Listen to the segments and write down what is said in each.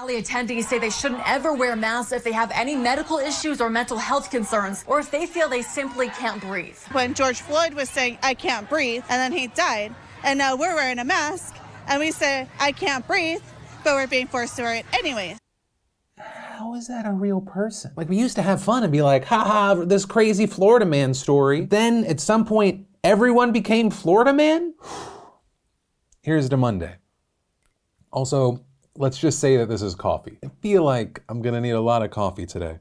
Rally attendees say they shouldn't ever wear masks if they have any medical issues or mental health concerns, or if they feel they simply can't breathe. When George Floyd was saying, "I can't breathe," and then he died, and now we're wearing a mask, and we say, "I can't breathe," but we're being forced to wear it anyway. How is that a real person? Like, we used to have fun and be like, haha, this crazy Florida man story. Then at some point, everyone became Florida man? Here's to Monday. Also, let's just say that this is coffee. I feel like I'm gonna need a lot of coffee today.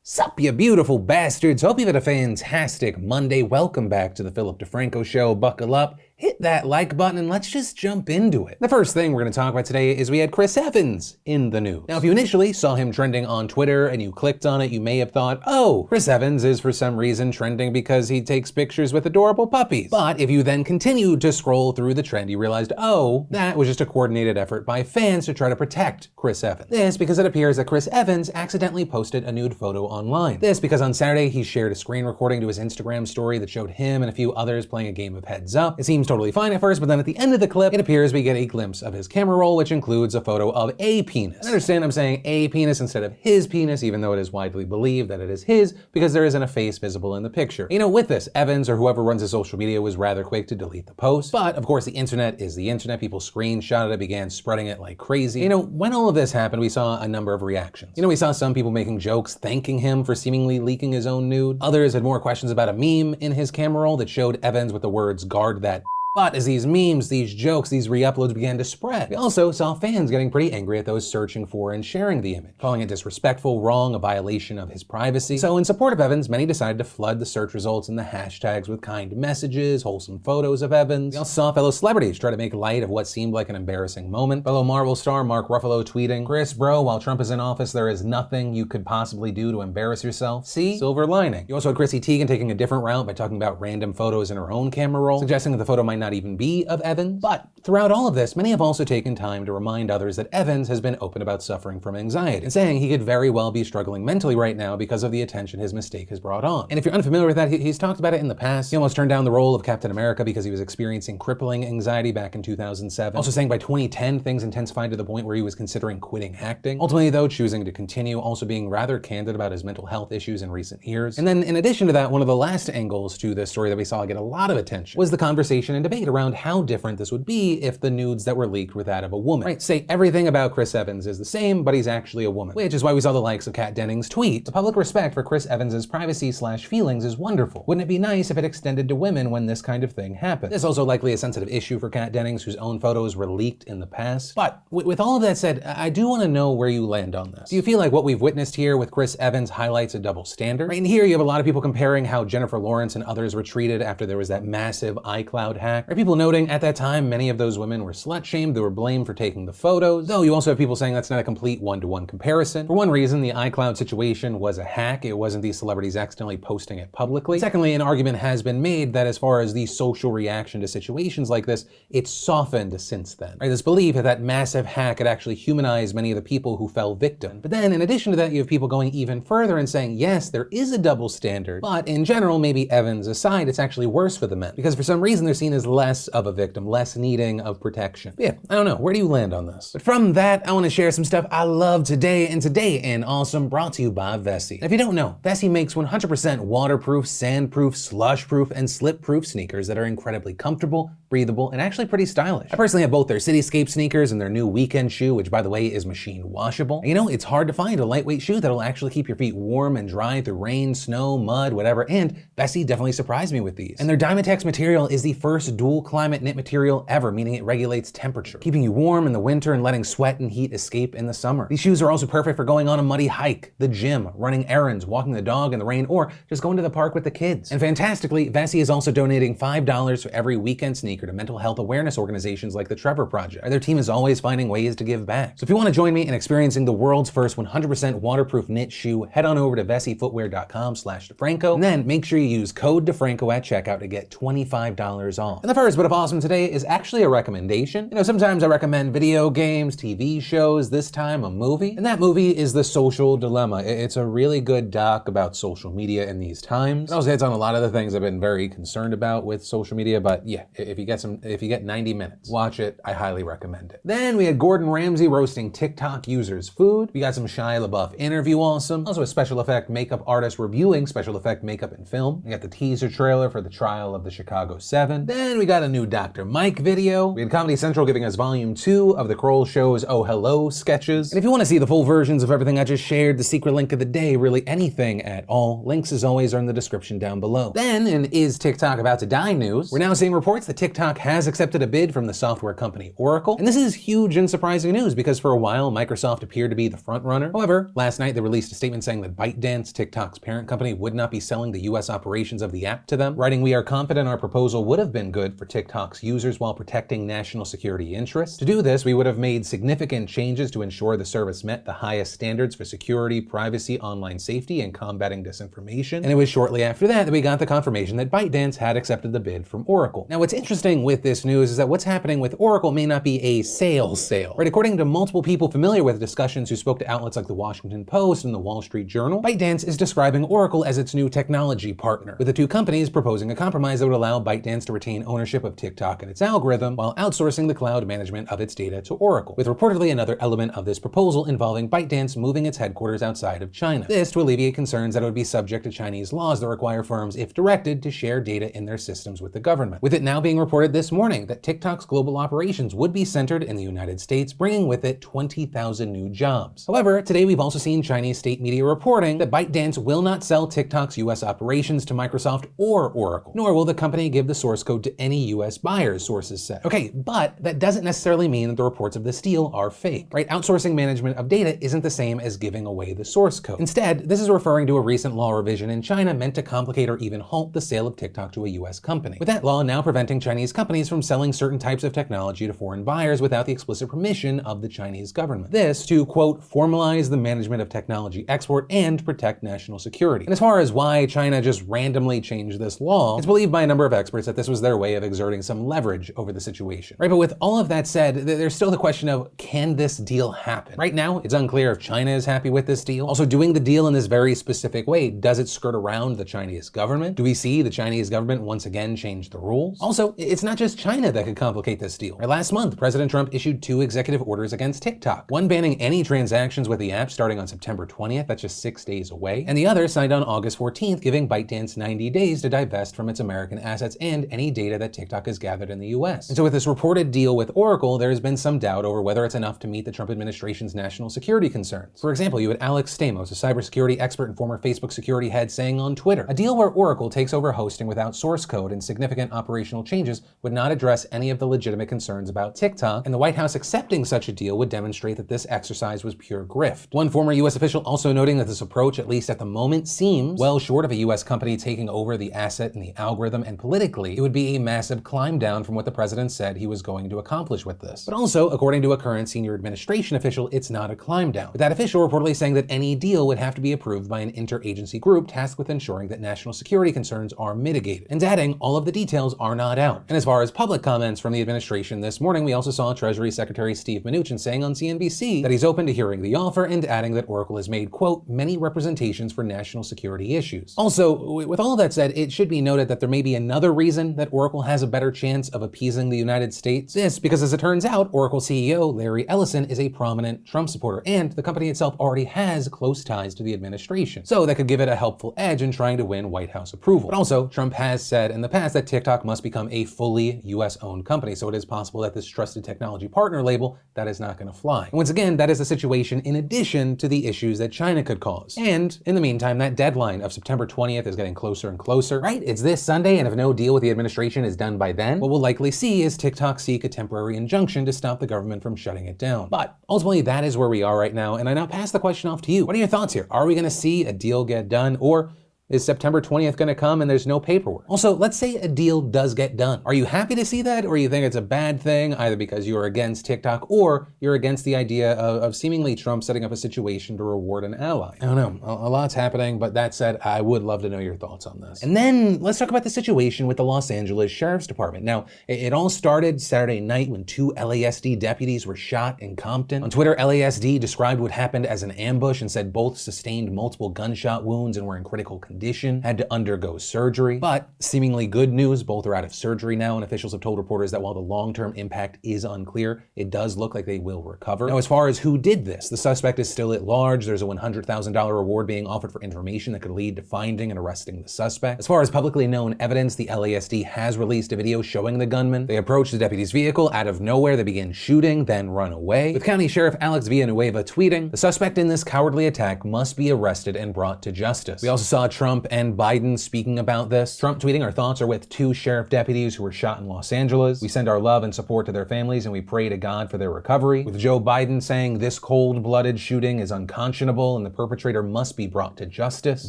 Sup, you beautiful bastards. Hope you've had a fantastic Monday. Welcome back to the Philip DeFranco Show. Buckle up, hit that like button, and let's just jump into it. The first thing we're gonna talk about today is we had Chris Evans in the news. Now, if you initially saw him trending on Twitter and you clicked on it, you may have thought, oh, Chris Evans is for some reason trending because he takes pictures with adorable puppies. But if you then continued to scroll through the trend, you realized, oh, that was just a coordinated effort by fans to try to protect Chris Evans. This because it appears that Chris Evans accidentally posted a nude photo online. This because on Saturday, he shared a screen recording to his Instagram story that showed him and a few others playing a game of Heads Up. It seems totally fine at first, but then at the end of the clip, it appears we get a glimpse of his camera roll, which includes a photo of a penis. I understand I'm saying a penis instead of his penis, even though it is widely believed that it is his, because there isn't a face visible in the picture. You know, with this, Evans or whoever runs his social media was rather quick to delete the post. But of course, the internet is the internet. People screenshotted it, began spreading it like crazy. You know, when all of this happened, we saw a number of reactions. You know, we saw some people making jokes, thanking him for seemingly leaking his own nude. Others had more questions about a meme in his camera roll that showed Evans with the words, "Guard that." But as these memes, these jokes, these re-uploads began to spread, we also saw fans getting pretty angry at those searching for and sharing the image, calling it disrespectful, wrong, a violation of his privacy. So in support of Evans, many decided to flood the search results and the hashtags with kind messages, wholesome photos of Evans. We also saw fellow celebrities try to make light of what seemed like an embarrassing moment. Fellow Marvel star Mark Ruffalo tweeting, "Chris, bro, while Trump is in office, there is nothing you could possibly do to embarrass yourself. See? Silver lining." You also had Chrissy Teigen taking a different route by talking about random photos in her own camera roll, suggesting that the photo might not even be of Evans. But throughout all of this, many have also taken time to remind others that Evans has been open about suffering from anxiety and saying he could very well be struggling mentally right now because of the attention his mistake has brought on. And if you're unfamiliar with that, he's talked about it in the past. He almost turned down the role of Captain America because he was experiencing crippling anxiety back in 2007. Also saying by 2010, things intensified to the point where he was considering quitting acting. Ultimately though, choosing to continue, also being rather candid about his mental health issues in recent years. And then in addition to that, one of the last angles to this story that we saw get a lot of attention was the conversation and debate around how different this would be if the nudes that were leaked were that of a woman. Right, say everything about Chris Evans is the same, but he's actually a woman. Which is why we saw the likes of Kat Dennings tweet, "The public respect for Chris Evans's privacy/feelings is wonderful. Wouldn't it be nice if it extended to women when this kind of thing happens?" This is also likely a sensitive issue for Kat Dennings, whose own photos were leaked in the past. But with all of that said, I do want to know where you land on this. Do you feel like what we've witnessed here with Chris Evans highlights a double standard? Right, and here you have a lot of people comparing how Jennifer Lawrence and others were treated after there was that massive iCloud hack. Right, people noting at that time many of those women were slut-shamed, they were blamed for taking the photos. Though you also have people saying that's not a complete one-to-one comparison. For one reason, the iCloud situation was a hack. It wasn't these celebrities accidentally posting it publicly. Secondly, an argument has been made that as far as the social reaction to situations like this, it's softened since then. Right, this belief that that massive hack had actually humanized many of the people who fell victim. But then in addition to that, you have people going even further and saying, yes, there is a double standard, but in general, maybe Evans aside, it's actually worse for the men. Because for some reason, they're seen as less of a victim, less needing of protection. But yeah, I don't know, where do you land on this? But from that, I want to share some stuff I love today, and today in Awesome brought to you by Vessi. If you don't know, Vessi makes 100% waterproof, sandproof, slushproof, and slip-proof sneakers that are incredibly comfortable, breathable, and actually pretty stylish. I personally have both their Cityscape sneakers and their new Weekend shoe, which by the way is machine washable. And you know, it's hard to find a lightweight shoe that'll actually keep your feet warm and dry through rain, snow, mud, whatever, and Vessi definitely surprised me with these. And their Dymatex material is the first dual climate knit material ever, meaning it regulates temperature, keeping you warm in the winter and letting sweat and heat escape in the summer. These shoes are also perfect for going on a muddy hike, the gym, running errands, walking the dog in the rain, or just going to the park with the kids. And fantastically, Vessi is also donating $5 for every Weekend sneaker to mental health awareness organizations like the Trevor Project. Their team is always finding ways to give back. So if you want to join me in experiencing the world's first 100% waterproof knit shoe, head on over to VessiFootwear.com/DeFranco, and then make sure you use code DeFranco at checkout to get $25 off. And the first bit of awesome today is actually a recommendation. You know, sometimes I recommend video games, TV shows, this time a movie. And that movie is The Social Dilemma. It's a really good doc about social media in these times. It also hits on a lot of the things I've been very concerned about with social media, but yeah, if you get 90 minutes, watch it. I highly recommend it. Then we had Gordon Ramsay roasting TikTok users' food. We got some Shia LaBeouf interview awesome. Also a special effect makeup artist reviewing special effect makeup and film. We got the teaser trailer for the trial of the Chicago 7. Then we got a new Dr. Mike video. We had Comedy Central giving us volume 2 of the Kroll Show's Oh Hello sketches. And if you want to see the full versions of everything I just shared, the secret link of the day, really anything at all, links as always are in the description down below. Then in Is TikTok About to Die news, we're now seeing reports that TikTok has accepted a bid from the software company Oracle. And this is huge and surprising news because for a while Microsoft appeared to be the front runner. However, last night they released a statement saying that ByteDance, TikTok's parent company, would not be selling the US operations of the app to them, writing, "We are confident our proposal would have been good for TikTok's users while protecting national security interests. To do this, we would have made significant changes to ensure the service met the highest standards for security, privacy, online safety, and combating disinformation." And it was shortly after that we got the confirmation that ByteDance had accepted the bid from Oracle. Now, what's interesting with this news is that what's happening with Oracle may not be a sale, right? According to multiple people familiar with discussions who spoke to outlets like the Washington Post and the Wall Street Journal, ByteDance is describing Oracle as its new technology partner, with the two companies proposing a compromise that would allow ByteDance to retain ownership of TikTok and its algorithm while outsourcing the cloud management of its data to Oracle, with reportedly another element of this proposal involving ByteDance moving its headquarters outside of China. This to alleviate concerns that it would be subject to Chinese laws that require firms, if directed, to share data in their systems with the government. With it now being reported this morning that TikTok's global operations would be centered in the United States, bringing with it 20,000 new jobs. However, today we've also seen Chinese state media reporting that ByteDance will not sell TikTok's US operations to Microsoft or Oracle, nor will the company give the source code to any US buyers, sources said. Okay, but that doesn't necessarily mean that the reports of this deal are fake, right? Outsourcing management of data isn't the same as giving away the source code. Instead, this is referring to a recent law revision in China meant to complicate or even halt the sale of TikTok to a US company, with that law now preventing Chinese companies from selling certain types of technology to foreign buyers without the explicit permission of the Chinese government. This to, quote, formalize the management of technology export and protect national security. And as far as why China just randomly changed this law, it's believed by a number of experts that this was their way of exerting some leverage over the situation, right? But with all of that said, there's still the question of, can this deal happen? Right now, it's unclear if China is happy with this deal. Also, doing the deal in this very specific way, does it skirt around the Chinese government? Do we see the Chinese government once again change the rules? Also, it's not just China that could complicate this deal. Right, last month, President Trump issued 2 executive orders against TikTok, one banning any transactions with the app starting on September 20th, that's just 6 days away, and the other signed on August 14th, giving ByteDance 90 days to divest from its American assets and any data that TikTok has gathered in the US. And so with this reported deal with Oracle, there has been some doubt over whether it's enough to meet the Trump administration's national security concerns. For example, you had Alex Stamos, a cybersecurity expert and former Facebook security head, saying on Twitter, "A deal where Oracle takes over hosting without source code and significant operational changes would not address any of the legitimate concerns about TikTok, and the White House accepting such a deal would demonstrate that this exercise was pure grift." One former US official also noting that this approach, at least at the moment, seems well short of a US company taking over the asset and the algorithm, and politically, it would be a massive climb down from what the president said he was going to accomplish with this. But also, according to a current senior administration official, it's not a climb down, with that official reportedly saying that any deal would have to be approved by an interagency group tasked with ensuring that national security concerns are mitigated, and adding all of the details are not out. And as far as public comments from the administration this morning, we also saw Treasury Secretary Steve Mnuchin saying on CNBC that he's open to hearing the offer and adding that Oracle has made, quote, many representations for national security issues. Also, with all of that said, it should be noted that there may be another reason that Oracle has a better chance of appeasing the United States. This because, as it turns out, Oracle CEO Larry Ellison is a prominent Trump supporter, and the company itself already has close ties to the administration. So that could give it a helpful edge in trying to win White House approval. But also, Trump has said in the past that TikTok must become a fully US-owned company, so it is possible that this trusted technology partner label, that is not going to fly. And once again, that is the situation in addition to the issues that China could cause. And in the meantime, that deadline of September 20th is getting closer and closer, right? It's this Sunday, and if no deal with the administration is done by then, what we'll likely see is TikTok seek a temporary injunction to stop the government from shutting it down. But ultimately, that is where we are right now, and I now pass the question off to you. What are your thoughts here? Are we going to see a deal get done, or Is September 20th gonna come and there's no paperwork? Also, let's say a deal does get done. Are you happy to see that, or you think it's a bad thing, either because you're against TikTok or you're against the idea of seemingly Trump setting up a situation to reward an ally? I don't know, a lot's happening, but that said, I would love to know your thoughts on this. And then let's talk about the situation with the Los Angeles Sheriff's Department. Now, it all started Saturday night when 2 LASD deputies were shot in Compton. On Twitter, LASD described what happened as an ambush and said both sustained multiple gunshot wounds and were in critical condition, had to undergo surgery. But seemingly good news, both are out of surgery now, and officials have told reporters that while the long-term impact is unclear, it does look like they will recover. Now, as far as who did this, the suspect is still at large. There's a $100,000 reward being offered for information that could lead to finding and arresting the suspect. As far as publicly known evidence, the LASD has released a video showing the gunman. They approached the deputy's vehicle. Out of nowhere, they began shooting, then run away. With County Sheriff Alex Villanueva tweeting, "The suspect in this cowardly attack must be arrested and brought to justice." We also saw Trump and Biden speaking about this. Trump tweeting, "Our thoughts are with 2 sheriff deputies who were shot in Los Angeles. We send our love and support to their families and we pray to God for their recovery." With Joe Biden saying, "This cold-blooded shooting is unconscionable and the perpetrator must be brought to justice.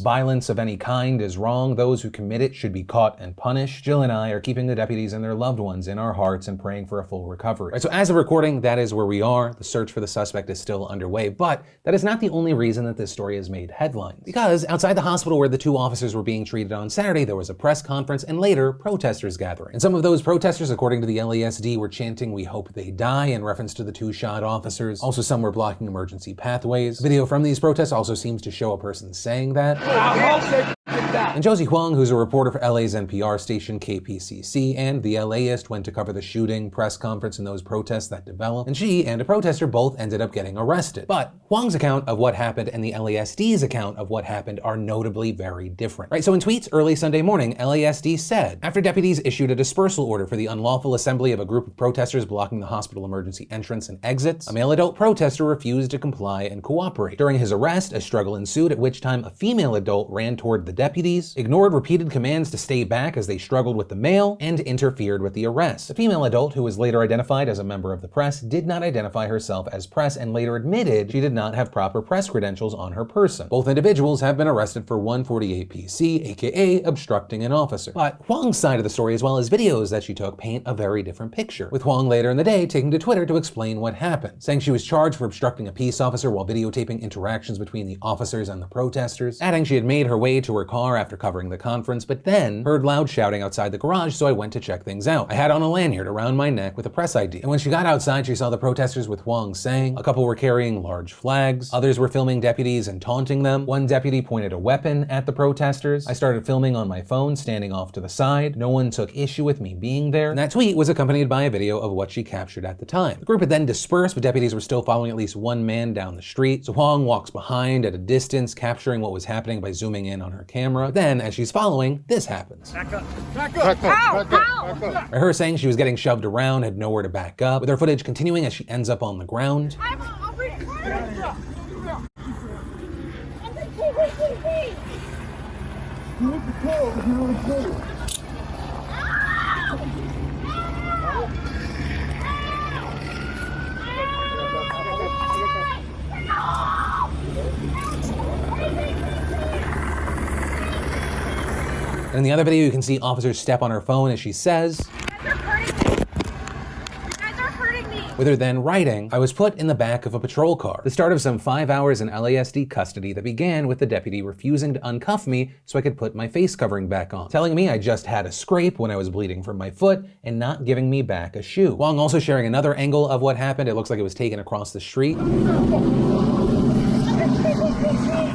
Violence of any kind is wrong. Those who commit it should be caught and punished." Jill and I are keeping the deputies and their loved ones in our hearts and praying for a full recovery. Right, so as of recording, that is where we are. The search for the suspect is still underway, but that is not the only reason that this story has made headlines. Because outside the hospital where the 2 officers were being treated on Saturday, there was a press conference and later protesters gathering. And some of those protesters, according to the LASD, were chanting, "We hope they die," in reference to the 2 shot officers. Also, some were blocking emergency pathways. A video from these protests also seems to show a person saying that. And Josie Huang, who's a reporter for LA's NPR station KPCC and The LAist, went to cover the shooting, press conference, and those protests that developed. And she and a protester both ended up getting arrested. But Huang's account of what happened and the LASD's account of what happened are notably very different. Right, so in tweets early Sunday morning, LASD said, "After deputies issued a dispersal order for the unlawful assembly of a group of protesters blocking the hospital emergency entrance and exits, a male adult protester refused to comply and cooperate. During his arrest, a struggle ensued, at which time a female adult ran toward the deputies, ignored repeated commands to stay back as they struggled with the male, and interfered with the arrest. The female adult, who was later identified as a member of the press, did not identify herself as press and later admitted she did not have proper press credentials on her person. Both individuals have been arrested for 148 PC, aka obstructing an officer." But Huang's side of the story, as well as videos that she took, paint a very different picture, with Huang later in the day taking to Twitter to explain what happened, saying she was charged for obstructing a peace officer while videotaping interactions between the officers and the protesters, adding she had made her way to her car after covering the conference, but then heard loud shouting outside the garage, so I went to check things out. I had on a lanyard around my neck with a press ID. And when she got outside, she saw the protesters, with Huang saying a couple were carrying large flags, others were filming deputies and taunting them. One deputy pointed a weapon at the protesters. I started filming on my phone, standing off to the side. No one took issue with me being there. And that tweet was accompanied by a video of what she captured at the time. The group had then dispersed, but deputies were still following at least one man down the street. So Huang walks behind at a distance, capturing what was happening by zooming in on her camera. But then, as she's following, this happens. Back up. Back up. Ow, back up. Her saying she was getting shoved around, had nowhere to back up, with her footage continuing as she ends up on the ground. And in the other video, you can see officers step on her phone as she says, with her then writing, "I was put in the back of a patrol car." The start of some 5 hours in LASD custody that began with the deputy refusing to uncuff me so I could put my face covering back on, telling me I just had a scrape when I was bleeding from my foot, and not giving me back a shoe. Huang also sharing another angle of what happened. It looks like it was taken across the street.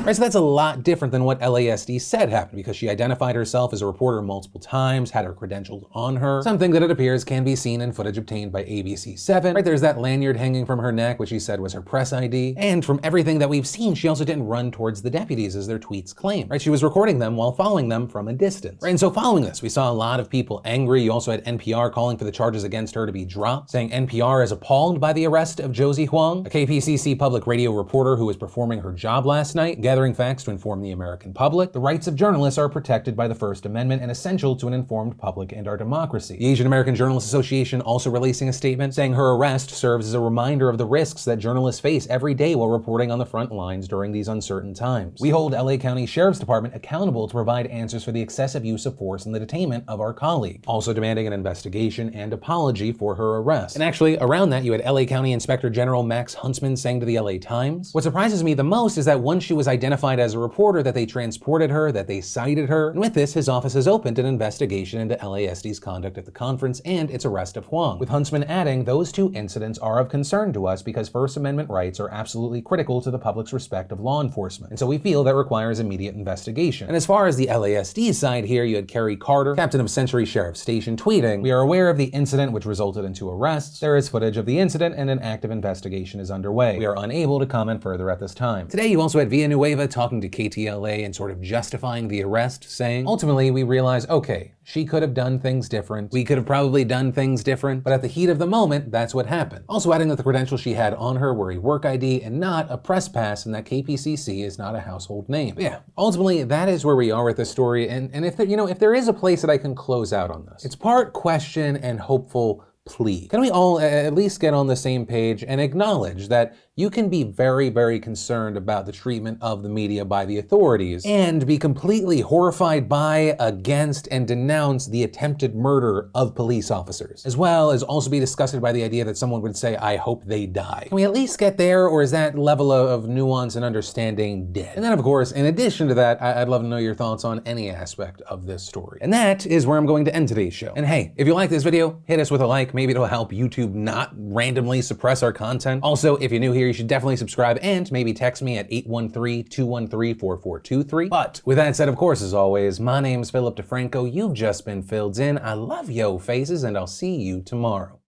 Right, so that's a lot different than what LASD said happened, because she identified herself as a reporter multiple times, had her credentials on her, something that it appears can be seen in footage obtained by ABC7. Right, there's that lanyard hanging from her neck, which she said was her press ID. And from everything that we've seen, she also didn't run towards the deputies as their tweets claim. Right, she was recording them while following them from a distance. Right, and so following this, we saw a lot of people angry. You also had NPR calling for the charges against her to be dropped, saying NPR is appalled by the arrest of Josie Huang, a KPCC public radio reporter who was performing her job last night. gathering facts to inform the American public. The rights of journalists are protected by the First Amendment and essential to an informed public and our democracy. The Asian American Journalists Association also releasing a statement saying her arrest serves as a reminder of the risks that journalists face every day while reporting on the front lines during these uncertain times. We hold LA County Sheriff's Department accountable to provide answers for the excessive use of force and the detainment of our colleague, also demanding an investigation and apology for her arrest. And actually, around that, you had LA County Inspector General Max Huntsman saying to the LA Times, "What surprises me the most is that once she was identified as a reporter, that they transported her, that they cited her, and with this, his office has opened an investigation into LASD's conduct at the conference and its arrest of Huang," with Huntsman adding, "Those two incidents are of concern to us because First Amendment rights are absolutely critical to the public's respect of law enforcement, and so we feel that requires immediate investigation." And as far as the LASD side here, you had Kerry Carter, captain of Century Sheriff Station, tweeting, "We are aware of the incident which resulted in 2 arrests. There is footage of the incident and an active investigation is underway. We are unable to comment further at this time." Today, you also had Villanueva talking to KTLA and sort of justifying the arrest, saying, "Ultimately, we realize, okay, she could have done things different. We could have probably done things different, but at the heat of the moment, that's what happened." Also adding that the credentials she had on her were a work ID and not a press pass, and that KPCC is not a household name. But yeah, ultimately, that is where we are with this story, and if there, if there is a place that I can close out on this, it's part question and hopeful plea. Can we all at least get on the same page and acknowledge that you can be very, very concerned about the treatment of the media by the authorities and be completely horrified by, against, and denounce the attempted murder of police officers, as well as also be disgusted by the idea that someone would say, "I hope they die." Can we at least get there, or is that level of nuance and understanding dead? And then, of course, in addition to that, I'd love to know your thoughts on any aspect of this story. And that is where I'm going to end today's show. And hey, if you like this video, hit us with a like. Maybe it'll help YouTube not randomly suppress our content. Also, if you're new here, you should definitely subscribe and maybe text me at 813-213-4423. But with that said, of course, as always, my name's Philip DeFranco. You've just been filled in. I love yo faces, and I'll see you tomorrow.